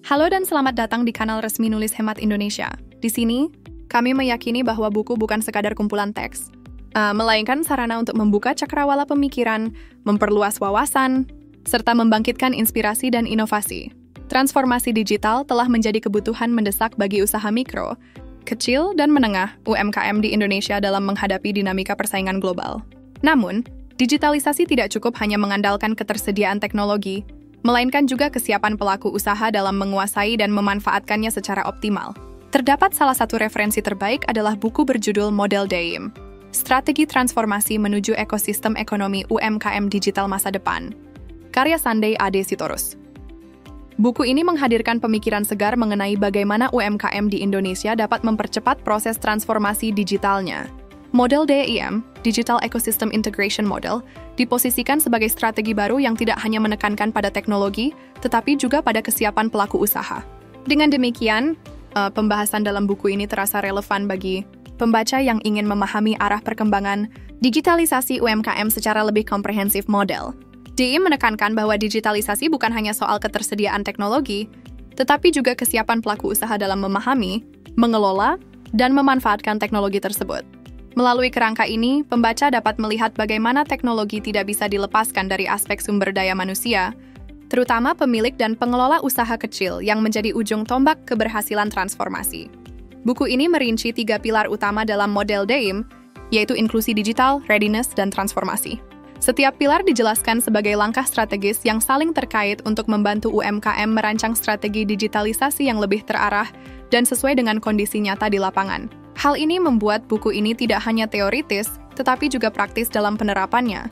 Halo dan selamat datang di kanal resmi Nulis Hemat Indonesia. Di sini, kami meyakini bahwa buku bukan sekadar kumpulan teks, melainkan sarana untuk membuka cakrawala pemikiran, memperluas wawasan, serta membangkitkan inspirasi dan inovasi. Transformasi digital telah menjadi kebutuhan mendesak bagi usaha mikro, kecil, dan menengah UMKM di Indonesia dalam menghadapi dinamika persaingan global. Namun, digitalisasi tidak cukup hanya mengandalkan ketersediaan teknologi, melainkan juga kesiapan pelaku usaha dalam menguasai dan memanfaatkannya secara optimal. Terdapat salah satu referensi terbaik adalah buku berjudul Model DAIM, Strategi Transformasi Menuju Ekosistem Ekonomi UMKM Digital Masa Depan, karya Sunday Ade Sitorus. Buku ini menghadirkan pemikiran segar mengenai bagaimana UMKM di Indonesia dapat mempercepat proses transformasi digitalnya. Model DAIM, Digital Ecosystem Integration Model, diposisikan sebagai strategi baru yang tidak hanya menekankan pada teknologi, tetapi juga pada kesiapan pelaku usaha. Dengan demikian, pembahasan dalam buku ini terasa relevan bagi pembaca yang ingin memahami arah perkembangan digitalisasi UMKM secara lebih komprehensif model. DAIM menekankan bahwa digitalisasi bukan hanya soal ketersediaan teknologi, tetapi juga kesiapan pelaku usaha dalam memahami, mengelola, dan memanfaatkan teknologi tersebut. Melalui kerangka ini, pembaca dapat melihat bagaimana teknologi tidak bisa dilepaskan dari aspek sumber daya manusia, terutama pemilik dan pengelola usaha kecil yang menjadi ujung tombak keberhasilan transformasi. Buku ini merinci 3 pilar utama dalam model DAIM, yaitu inklusi digital, readiness, dan transformasi. Setiap pilar dijelaskan sebagai langkah strategis yang saling terkait untuk membantu UMKM merancang strategi digitalisasi yang lebih terarah dan sesuai dengan kondisi nyata di lapangan. Hal ini membuat buku ini tidak hanya teoritis, tetapi juga praktis dalam penerapannya.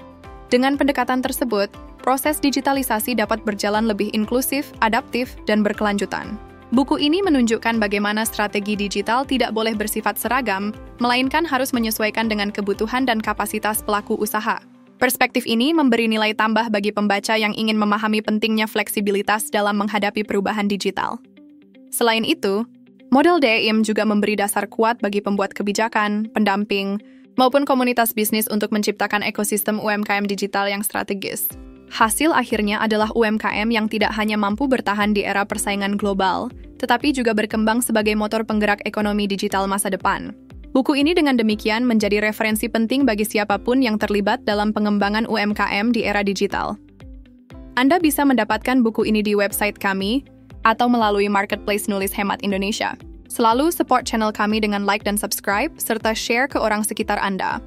Dengan pendekatan tersebut, proses digitalisasi dapat berjalan lebih inklusif, adaptif, dan berkelanjutan. Buku ini menunjukkan bagaimana strategi digital tidak boleh bersifat seragam, melainkan harus menyesuaikan dengan kebutuhan dan kapasitas pelaku usaha. Perspektif ini memberi nilai tambah bagi pembaca yang ingin memahami pentingnya fleksibilitas dalam menghadapi perubahan digital. Selain itu, model DAIM juga memberi dasar kuat bagi pembuat kebijakan, pendamping, maupun komunitas bisnis untuk menciptakan ekosistem UMKM digital yang strategis. Hasil akhirnya adalah UMKM yang tidak hanya mampu bertahan di era persaingan global, tetapi juga berkembang sebagai motor penggerak ekonomi digital masa depan. Buku ini dengan demikian menjadi referensi penting bagi siapapun yang terlibat dalam pengembangan UMKM di era digital. Anda bisa mendapatkan buku ini di website kami, atau melalui marketplace Nulis Hemat Indonesia. Selalu support channel kami dengan like dan subscribe, serta share ke orang sekitar Anda.